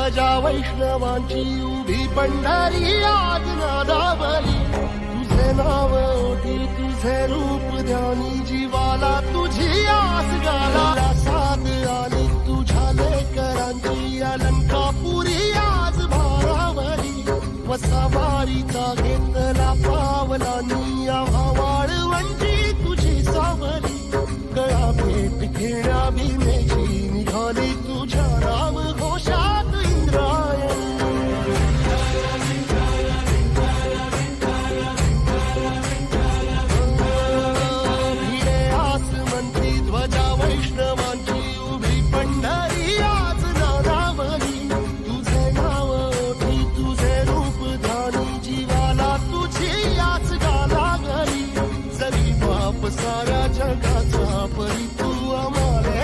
ध्वजा वैष्णवांची उभी पंढरी आज नादावली. तुझे नाव ओठी तुझे रूप ध्यानी जीवाला तुझी आस गाला. साथ आली तुझ्या लेकरांची अलंकापुरी आज भारावली. वसावारीचा घेतला पावलांनी आव्हा वाळवंटी तुझी सावली. गळा भेट घेण्या भीमेची निघाली तुझ्या नाम घोषात इंद्रायणी. भिडे आसमंती ध्वजा वैष्णवांची उभी पंढरी आज नादावली. तुझे नाव ओठी तुझे रूप ध्यानी जीवाला तुझी आस गाला गली. जरी बाप साऱ्या जगाचा परी तू आम्हाला